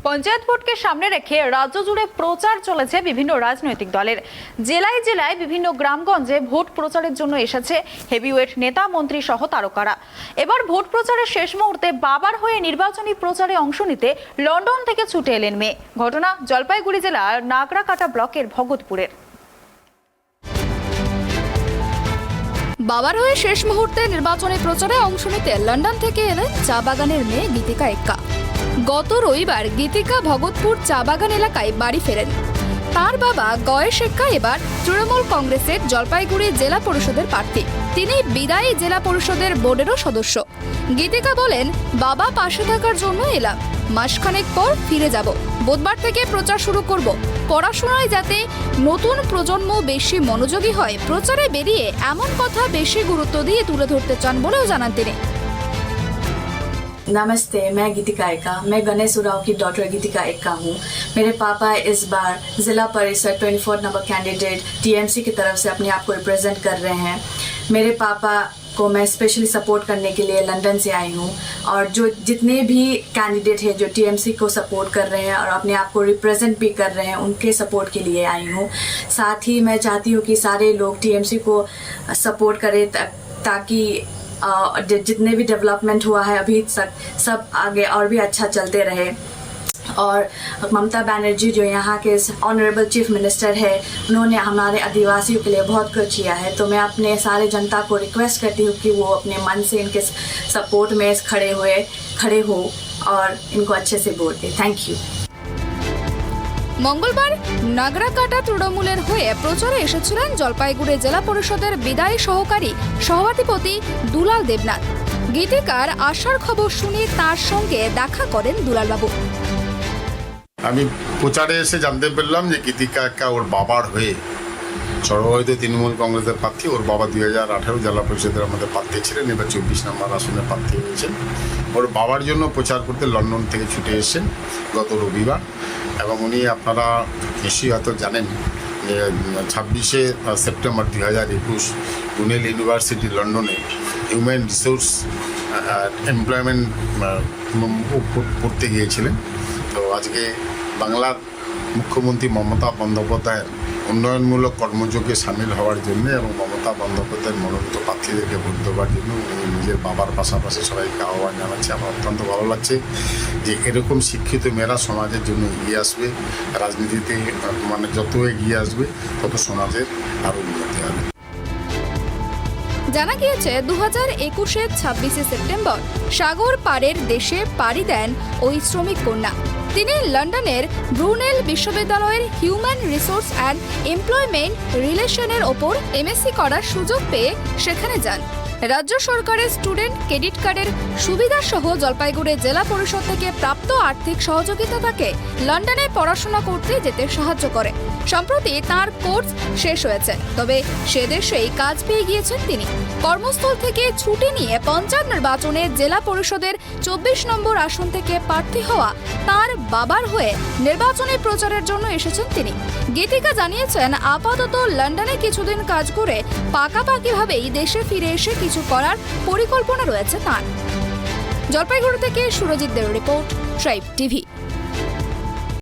পঞ্চায়েত ভোটকে সামনে রেখে রাজ্য জুড়ে প্রচার চলেছে বিভিন্ন রাজনৈতিক দলের। জেলায় জেলায় বিভিন্ন গ্রামগঞ্জে ভোট প্রচারের জন্য এসেছে হেভিওয়েট নেতা মন্ত্রী সহ তারকারা। এবার ভোট প্রচারের শেষ মুহূর্তে বাবার হয়ে নির্বাচনী প্রচারে অংশ নিতে লন্ডন থেকে ছুটে এলেন মেয়ে। ঘটনা জলপাইগুড়ি জেলার নাগরাকাটা ব্লকের ভগতপুরের। বাবার হয়ে শেষ মুহূর্তে নির্বাচনী প্রচারে অংশ নিতে লন্ডন থেকে এলেন চা বাগানের মেয়ে গীতিকা এক্কা। গত রবিবার গীতিকা ভগতপুর চা বাগান এলাকায় বাড়ি ফেরেন। তার বাবা গয়েশ এক্কা এবার তৃণমূল কংগ্রেসের জলপাইগুড়ি জেলা পরিষদের প্রার্থী। তিনি বিদায়ী জেলা পরিষদের বোর্ডেরও সদস্য। গীতিকা বলেন, বাবা পাশে থাকার জন্য এলাম, মাসখানেক পর ফিরে যাব। বুধবার থেকে প্রচার শুরু করব। পড়াশোনায় যাতে নতুন প্রজন্ম বেশি মনোযোগী হয়, প্রচারে বেরিয়ে এমন কথা বেশি গুরুত্ব দিয়ে তুলে ধরতে চান বলেও জানান তিনি। नमस्ते, मैं गीतिका एक्का। मैं गणेश उराव की डॉटर गीतिका एक्का हूँ। मेरे पापा इस बार जिला परिषद 24 नंबर कैंडिडेट टीएमसी की तरफ से अपने आप को रिप्रेजेंट कर रहे हैं। मेरे पापा को मैं स्पेशली सपोर्ट करने के लिए लंदन से आई हूँ, और जो जितने भी कैंडिडेट हैं जो टीएमसी को सपोर्ट कर रहे हैं और अपने आप को रिप्रेजेंट भी कर रहे हैं, उनके सपोर्ट के लिए आई हूँ। साथ ही मैं चाहती हूँ कि सारे लोग टीएमसी को सपोर्ट करें ताकि जितने भी डेवलपमेंट हुआ है अभी तक सब आगे और भी अच्छा चलते रहे। और ममता बनर्जी जो यहाँ के ऑनरेबल चीफ मिनिस्टर है, उन्होंने हमारे आदिवासियों के लिए बहुत कुछ किया है। तो मैं अपने सारे जनता को रिक्वेस्ट करती हूँ कि वो अपने मन से इनके सपोर्ट में खड़े हो और इनको अच्छे से वोट दें। Thank you. মঙ্গলবার নাগরাকাটা তৃণমূলের হয়ে প্রচারে এসেছিলেন জলপাইগুড়ি জেলা পরিষদের বিদায়ী সহকারী সভাধিপতি দুলাল দেবনাথ। গীতিকার আসার খবর শুনে তার সঙ্গে দেখা করেন দুলালবাবু। আমি প্রচারে এসে জানতে পারলাম যে গীতিকা এক্কা ওর বাবার হয়ে সর্বভারতীয় তৃণমূল কংগ্রেসের প্রার্থী। ওর বাবা 2018 জেলা পরিষদের আমাদের প্রার্থী ছিলেন, এবার 24 নম্বর আসনে প্রার্থী হয়েছেন। ওর বাবার জন্য প্রচার করতে লন্ডন থেকে ছুটে এসেছেন গত রবিবার। এবং উনি আপনারা নিশ্চয়ই হয়তো জানেন যে 26শে সেপ্টেম্বর 2021 ব্রুনেল ইউনিভার্সিটি লন্ডনে হিউম্যান রিসোর্স এমপ্লয়মেন্ট পড়তে গিয়েছিলেন। তো আজকে বাংলার মুখ্যমন্ত্রী মমতা বন্দ্যোপাধ্যায়ের উন্নয়নমূলক কর্মযোগে সামিল হওয়ার জন্য এবং মমতা বন্দ্যোপাধ্যায়ের মনোনীত প্রার্থীদেরকে ভোট দেওয়ার জন্য উনি নিজের বাবার পাশাপাশি সবাইকে আহ্বান জানাচ্ছে। আমার অত্যন্ত ভালো লাগছে যে এরকম শিক্ষিত মেয়েরা সমাজের জন্য এগিয়ে আসবে। রাজনীতিতে মানে যত এগিয়ে আসবে তত সমাজের আরও উন্নতি হবে। জানা গিয়েছে 2021-এর 26শে সেপ্টেম্বর সাগর পাড়ের দেশে পাড়ি দেন ওই শ্রমিক কন্যা। তিনি লন্ডনের ব্রুনেল বিশ্ববিদ্যালয়ের হিউম্যান রিসোর্স অ্যান্ড এমপ্লয়মেন্ট রিলেশনের ওপর এমএসসি করার সুযোগ পেয়ে সেখানে যান। রাজ্য সরকারের স্টুডেন্ট ক্রেডিট কার্ডের সুবিধা সহ জলপাইগুড়ি জেলা পরিষদ থেকে প্রাপ্ত আর্থিক সহযোগিতা তাকে লন্ডনে পড়াশোনা করতে যেতে সাহায্য করে। সম্প্রতি তার কোর্স শেষ হয়েছে, তবে সে দেশেই কাজ পেয়ে গিয়েছেন তিনি। কর্মস্থল থেকে ছুটি নিয়ে পঞ্চায়েত নির্বাচনে জেলা পরিষদের 24 নম্বর আসন থেকে প্রার্থী হওয়া তার বাবার হয়ে নির্বাচনী প্রচারের জন্য এসেছেন তিনি। গীতিকা জানিয়েছেন, আপাতত লন্ডনে কিছুদিন কাজ করে পাকাপাকিভাবেই দেশে ফিরে এসে কিছু করার পরিকল্পনা রয়েছে তার। জলপাইগুড়ি থেকে সুরজিৎ দের রিপোর্ট, ট্রাইব টিভি।